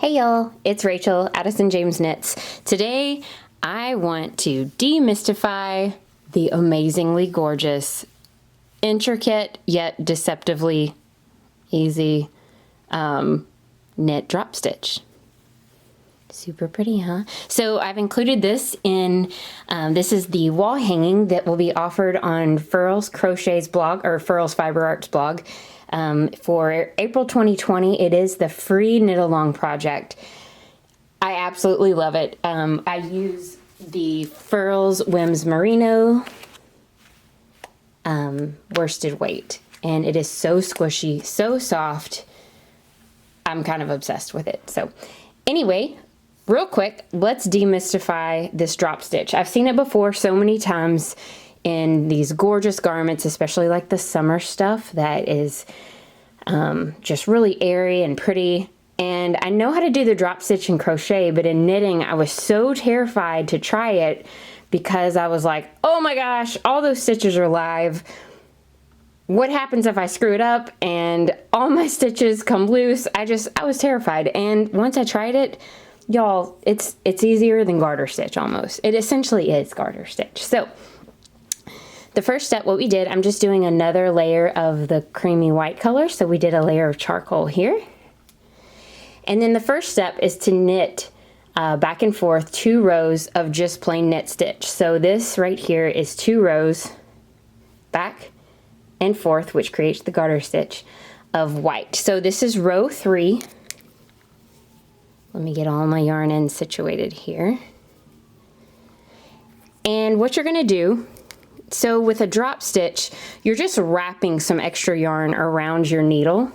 Hey y'all, it's Rachel, AddisonJames Knits. Today I want to demystify the amazingly gorgeous, intricate yet deceptively easy knit drop stitch. Super pretty, huh? So I've included this in, this is the wall hanging that will be offered on Furls Crochet's blog, or Furls Fiber Arts blog. For April 2020, it is the free knit along project. I absolutely love it. I use the Furls Whims Merino worsted weight, and it is so squishy, so soft. I'm kind of obsessed with it. So anyway, real quick, let's demystify this drop stitch. I've seen it before so many times in these gorgeous garments, especially like the summer stuff that is just really airy and pretty. And I know how to do the drop stitch in crochet, but in knitting, I was so terrified to try it because I was like, oh my gosh, all those stitches are live. What happens if I screw it up and all my stitches come loose? I was terrified. And once I tried it, y'all, it's easier than garter stitch almost. It essentially is garter stitch. So the first step, what we did, I'm just doing another layer of the creamy white color. So we did a layer of charcoal here. And then the first step is to knit back and forth 2 rows of just plain knit stitch. So this right here is 2 rows back and forth, which creates the garter stitch of white. So this is row 3. Let me get all my yarn ends situated here. And what you're gonna do, so with a drop stitch, you're just wrapping some extra yarn around your needle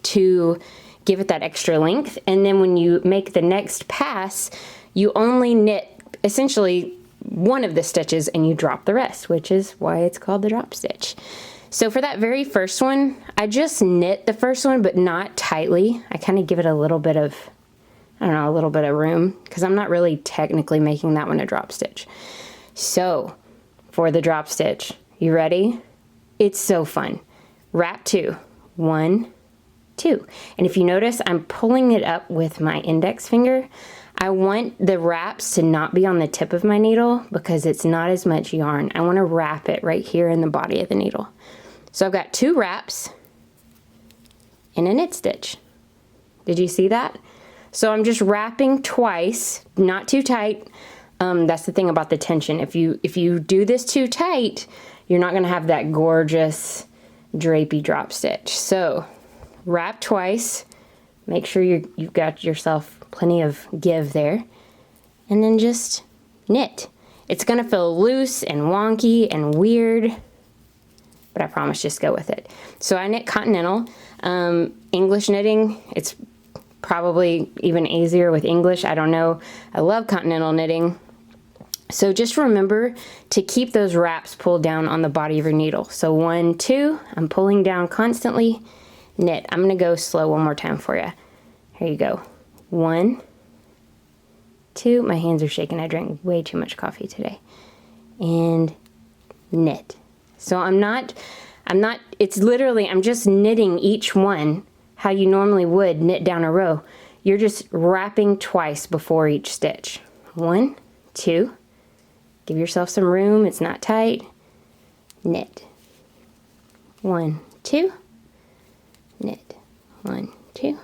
to give it that extra length. And then when you make the next pass, you only knit essentially one of the stitches and you drop the rest, which is why it's called the drop stitch. So for that very first one, I just knit the first one, but not tightly. I kind of give it a little bit of, I don't know, a little bit of room, because I'm not really technically making that one a drop stitch. So for the drop stitch, you ready? It's so fun. Wrap 2, 1, 2. And if you notice, I'm pulling it up with my index finger. I want the wraps to not be on the tip of my needle because it's not as much yarn. I want to wrap it right here in the body of the needle. So I've got 2 wraps and a knit stitch. Did you see that? So I'm just wrapping twice, not too tight. That's the thing about the tension. If you do this too tight, you're not going to have that gorgeous drapey drop stitch. So wrap twice. Make sure you've got yourself plenty of give there. And then just knit. It's going to feel loose and wonky and weird, but I promise just go with it. So I knit Continental. English knitting, it's probably even easier with English. I don't know. I love Continental knitting. So just remember to keep those wraps pulled down on the body of your needle. So 1, 2, I'm pulling down constantly, knit. I'm gonna go slow one more time for you. Here you go. 1, 2, my hands are shaking. I drank way too much coffee today. And knit. So it's literally, I'm just knitting each one how you normally would knit down a row. You're just wrapping twice before each stitch. 1, 2, give yourself some room, it's not tight. Knit. 1, 2, knit. 1, 2,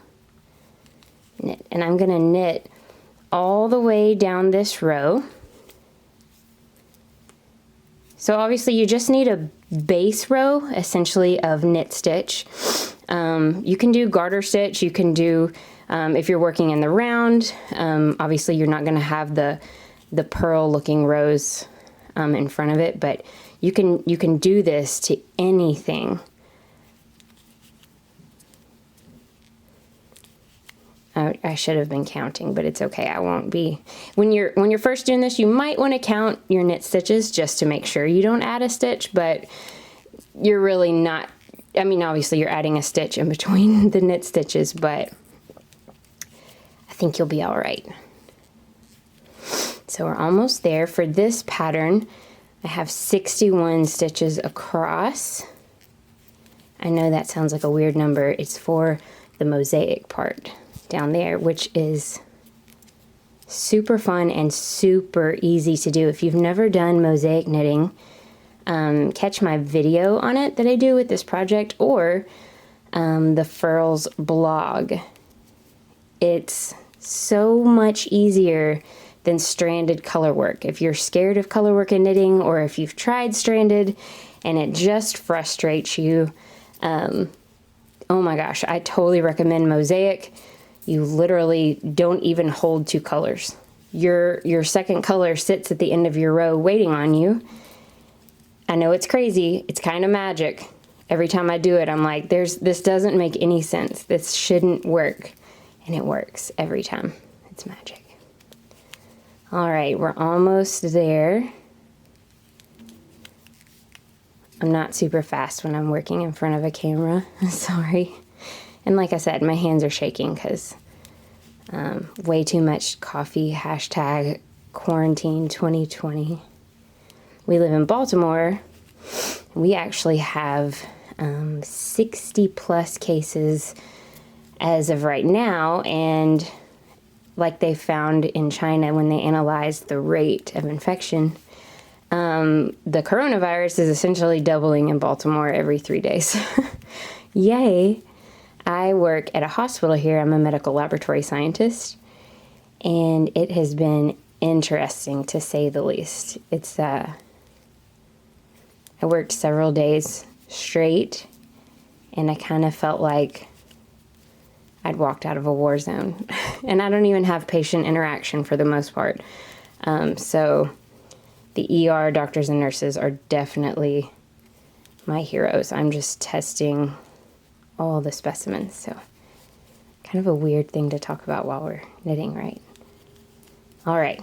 knit. And I'm gonna knit all the way down this row. So obviously you just need a base row, essentially, of knit stitch. You can do garter stitch, you can do, if you're working in the round, obviously you're not gonna have the pearl looking rows in front of it, but you can do this to anything. I should have been counting, but it's okay. I won't be. When you're first doing this, you might want to count your knit stitches just to make sure you don't add a stitch, but you're really not. I mean, obviously you're adding a stitch in between the knit stitches, but I think you'll be all right. So we're almost there. For this pattern, I have 61 stitches across. I know that sounds like a weird number. It's for the mosaic part. down there, which is super fun and super easy to do. If you've never done mosaic knitting, catch my video on it that I do with this project, or the Furls blog. It's so much easier than stranded color work. If you're scared of color work in knitting, or if you've tried stranded and it just frustrates you, oh my gosh, I totally recommend mosaic. You literally don't even hold two colors. Your second color sits at the end of your row waiting on you. I know it's crazy. It's kind of magic. Every time I do it, I'm like, this doesn't make any sense. This shouldn't work. And it works every time. It's magic. All right, we're almost there. I'm not super fast when I'm working in front of a camera. Sorry. And like I said, my hands are shaking because way too much coffee, hashtag quarantine 2020. We live in Baltimore. We actually have 60 plus cases as of right now, and like they found in China when they analyzed the rate of infection, the coronavirus is essentially doubling in Baltimore every 3 days. Yay! I work at a hospital here. I'm a medical laboratory scientist, and it has been interesting to say the least. I worked several days straight, and I kind of felt like I'd walked out of a war zone. And I don't even have patient interaction for the most part. So the ER doctors and nurses are definitely my heroes. I'm just testing all the specimens. So kind of a weird thing to talk about while we're knitting, right? All right.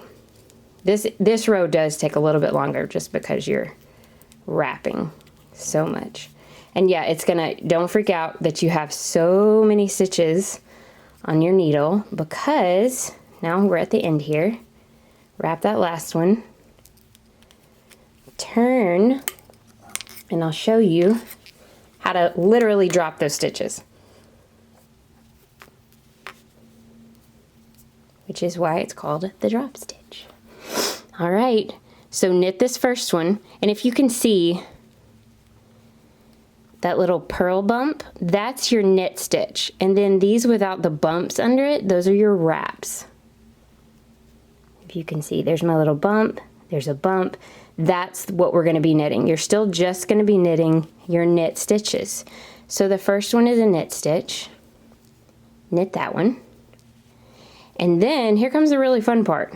This row does take a little bit longer just because you're wrapping so much. And yeah, don't freak out that you have so many stitches on your needle, because now we're at the end here. Wrap that last one, turn, and I'll show you how to literally drop those stitches, which is why it's called the drop stitch. All right, so knit this first one, and if you can see that little purl bump, that's your knit stitch. And then these without the bumps under it, those are your wraps. If you can see, there's my little bump, there's a bump. That's what we're gonna be knitting. You're still just gonna be knitting your knit stitches. So the first one is a knit stitch. Knit that one. And then here comes the really fun part.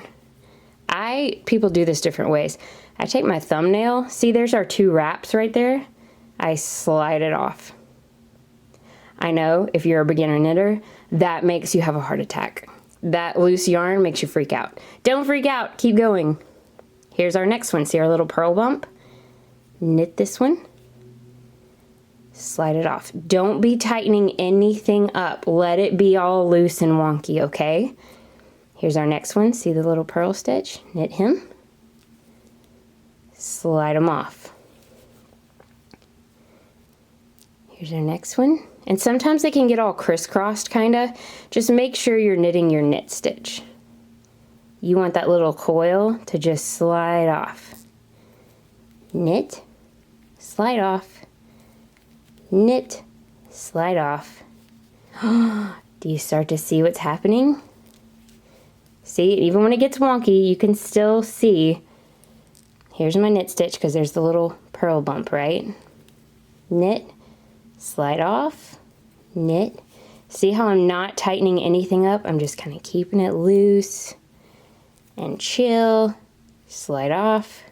People do this different ways. I take my thumbnail, see there's our two wraps right there. I slide it off. I know if you're a beginner knitter, that makes you have a heart attack. That loose yarn makes you freak out. Don't freak out, keep going. Here's our next one. See our little purl bump? Knit this one. Slide it off. Don't be tightening anything up. Let it be all loose and wonky, okay? Here's our next one. See the little purl stitch? Knit him. Slide him off. Here's our next one. And sometimes they can get all crisscrossed, kinda. Just make sure you're knitting your knit stitch. You want that little coil to just slide off. Knit, slide off, knit, slide off. Do you start to see what's happening? See, even when it gets wonky, you can still see. Here's my knit stitch, because there's the little purl bump, right? Knit, slide off, knit. See how I'm not tightening anything up? I'm just kind of keeping it loose and chill. Slide off.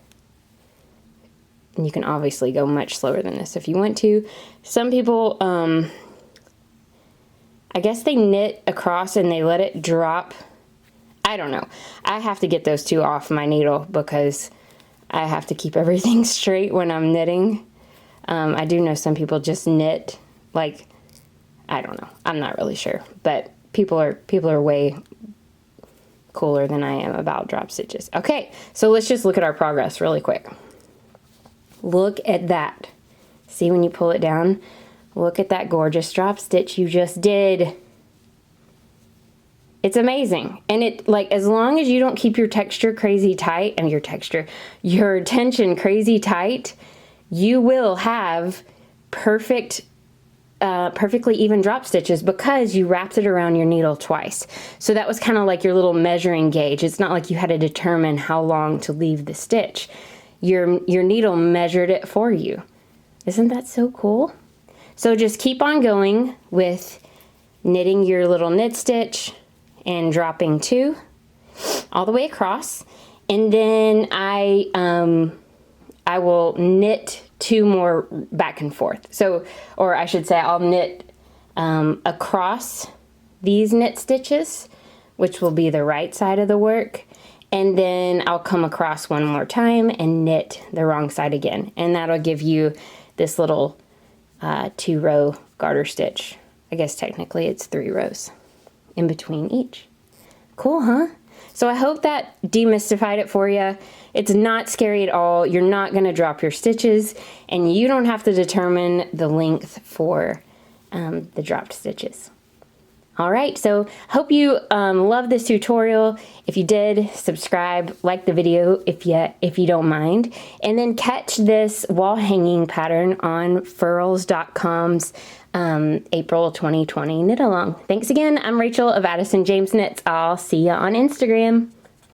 And you can obviously go much slower than this if you want to. Some people, I guess they knit across and they let it drop. I don't know. I have to get those two off my needle because I have to keep everything straight when I'm knitting. I do know some people just knit, like, I don't know. I'm not really sure, but people are way cooler than I am about drop stitches. Okay, so let's just look at our progress really quick. Look at that. See when you pull it down? Look at that gorgeous drop stitch you just did. It's amazing. And it, like, as long as you don't keep your texture crazy tight, and your tension crazy tight, you will have perfectly even drop stitches because you wrapped it around your needle twice. So that was kind of like your little measuring gauge. It's not like you had to determine how long to leave the stitch. Your needle measured it for you. Isn't that so cool? So just keep on going with knitting your little knit stitch and dropping 2 all the way across. And then I will knit 2 more back and forth. So, or I should say I'll knit across these knit stitches, which will be the right side of the work. And then I'll come across one more time and knit the wrong side again. And that'll give you this little 2-row garter stitch. I guess technically it's 3 rows in between each. Cool, huh? So I hope that demystified it for you. It's not scary at all. You're not going to drop your stitches, and you don't have to determine the length for the dropped stitches. All right, so hope you love this tutorial. If you did, subscribe, like the video if you don't mind, and then catch this wall hanging pattern on furls.com's April 2020 knit along. Thanks again. I'm Rachel of AddisonJames Knits. I'll see you on Instagram.